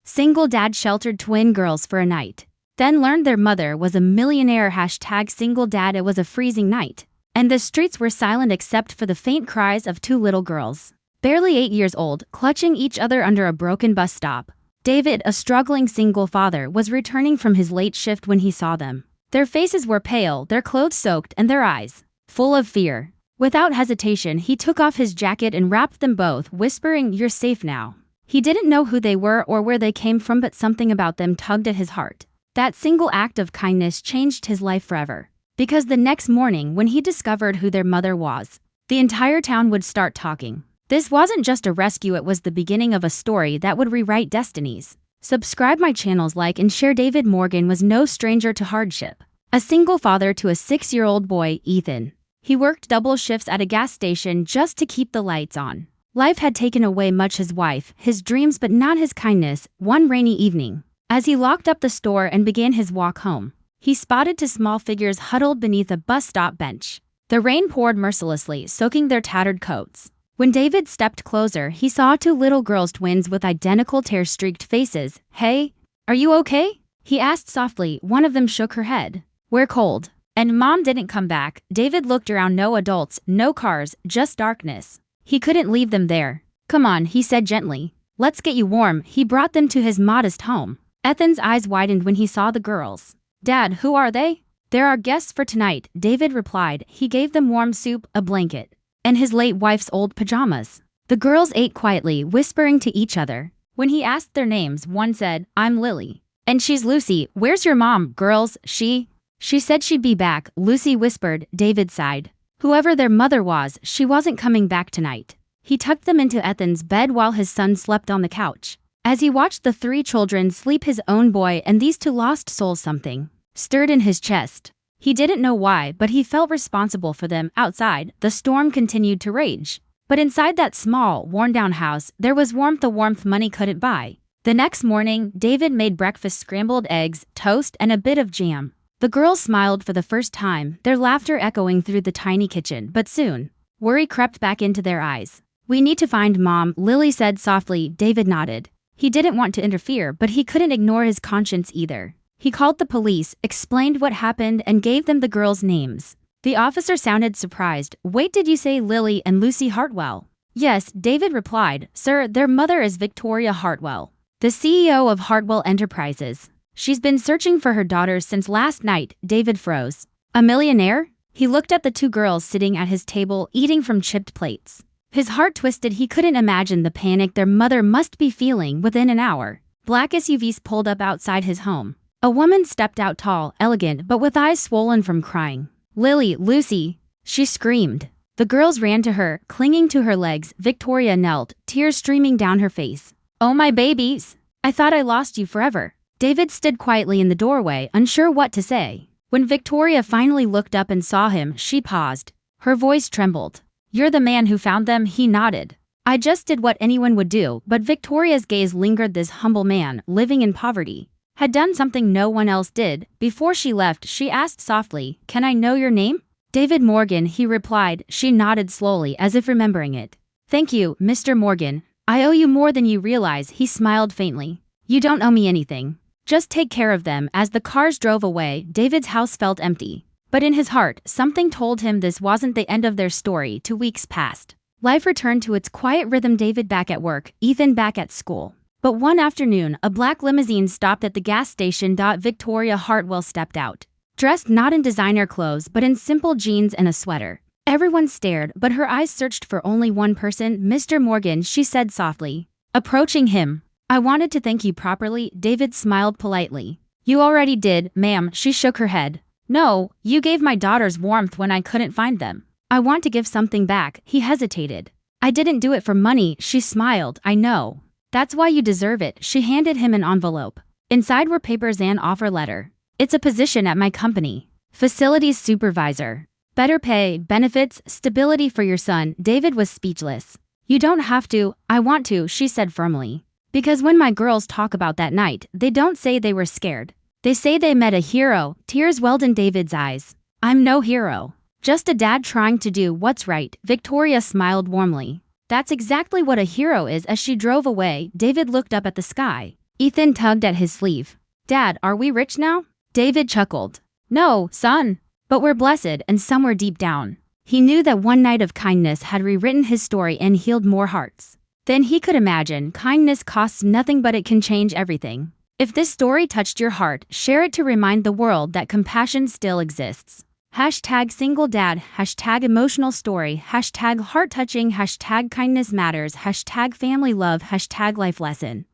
Single dad sheltered twin girls for a night. Then learned their mother was a millionaire. #single dad. It was a freezing night, and the streets were silent except for the faint cries of two little girls, barely 8 years old, clutching each other under a broken bus stop. David, a struggling single father, was returning from his late shift when he saw them. Their faces were pale, their clothes soaked, and their eyes full of fear. Without hesitation, he took off his jacket and wrapped them both, whispering, "You're safe now." He didn't know who they were or where they came from, but something about them tugged at his heart. That single act of kindness changed his life forever. Because the next morning, when he discovered who their mother was, the entire town would start talking. This wasn't just a rescue, it was the beginning of a story that would rewrite destinies. Subscribe my channels, like and share. David Morgan was no stranger to hardship. A single father to a 6-year-old boy, Ethan. He worked double shifts at a gas station just to keep the lights on. Life had taken away much: his wife, his dreams, but not his kindness. One rainy evening, as he locked up the store and began his walk home, he spotted two small figures huddled beneath a bus stop bench. The rain poured mercilessly, soaking their tattered coats. When David stepped closer, he saw two little girls, twins with identical tear-streaked faces. "Hey, are you okay?" he asked softly. One of them shook her head. "We're cold. And Mom didn't come back." David looked around. No adults, no cars, just darkness. He couldn't leave them there. "Come on," he said gently. "Let's get you warm." He brought them to his modest home. Ethan's eyes widened when he saw the girls. "Dad, who are they?" "They're our guests for tonight," David replied. He gave them warm soup, a blanket, and his late wife's old pajamas. The girls ate quietly, whispering to each other. When he asked their names, one said, "I'm Lily." "And she's Lucy." "Where's your mom?" "Girls, She said she'd be back," Lucy whispered. David sighed. Whoever their mother was, she wasn't coming back tonight. He tucked them into Ethan's bed while his son slept on the couch. As he watched the three children sleep, his own boy and these two lost souls, something stirred in his chest. He didn't know why, but he felt responsible for them. Outside, the storm continued to rage. But inside that small, worn-down house, there was warmth, a warmth money couldn't buy. The next morning, David made breakfast: scrambled eggs, toast, and a bit of jam. The girls smiled for the first time, their laughter echoing through the tiny kitchen. But soon, worry crept back into their eyes. "We need to find Mom," Lily said softly. David nodded. He didn't want to interfere, but he couldn't ignore his conscience either. He called the police, explained what happened, and gave them the girls' names. The officer sounded surprised. "Wait, did you say Lily and Lucy Hartwell?" "Yes," David replied. "Sir, their mother is Victoria Hartwell, the CEO of Hartwell Enterprises. She's been searching for her daughters since last night." David froze. "A millionaire?" He looked at the two girls sitting at his table, eating from chipped plates. His heart twisted. He couldn't imagine the panic their mother must be feeling. Within an hour, black SUVs pulled up outside his home. A woman stepped out, tall, elegant, but with eyes swollen from crying. "Lily, Lucy!" she screamed. The girls ran to her, clinging to her legs. Victoria knelt, tears streaming down her face. "Oh, my babies! I thought I lost you forever." David stood quietly in the doorway, unsure what to say. When Victoria finally looked up and saw him, she paused. Her voice trembled. "You're the man who found them?" He nodded. "I just did what anyone would do." But Victoria's gaze lingered. This humble man, living in poverty, had done something no one else did. Before she left, she asked softly, "Can I know your name?" "David Morgan," he replied. She nodded slowly, as if remembering it. "Thank you, Mr. Morgan. I owe you more than you realize." He smiled faintly. "You don't owe me anything. Just take care of them." As the cars drove away, David's house felt empty. But in his heart, something told him this wasn't the end of their story. 2 weeks passed. Life returned to its quiet rhythm. David back at work, Ethan back at school. But one afternoon, a black limousine stopped at the gas station. Victoria Hartwell stepped out, dressed not in designer clothes but in simple jeans and a sweater. Everyone stared, but her eyes searched for only one person. "Mr. Morgan," she said softly, approaching him. "I wanted to thank you properly." David smiled politely. "You already did, ma'am." She shook her head. "No, you gave my daughters warmth when I couldn't find them. I want to give something back." He hesitated. "I didn't do it for money." She smiled. "I know. That's why you deserve it." She handed him an envelope. Inside were papers and offer letter. "It's a position at my company. Facilities supervisor. Better pay, benefits, stability for your son." David was speechless. "You don't have to." "I want to," she said firmly. "Because when my girls talk about that night, they don't say they were scared. They say they met a hero." Tears welled in David's eyes. "I'm no hero. Just a dad trying to do what's right." Victoria smiled warmly. "That's exactly what a hero is." As she drove away, David looked up at the sky. Ethan tugged at his sleeve. Dad, are we rich now? David chuckled. No, son. But we're blessed and somewhere deep down. He knew that one night of kindness had rewritten his story and healed more hearts. Then he could imagine kindness costs nothing, but it can change everything. If this story touched your heart, share it to remind the world that compassion still exists. Hashtag single dad, hashtag emotional story, hashtag heart touching, hashtag kindness matters, hashtag family love, hashtag life lesson.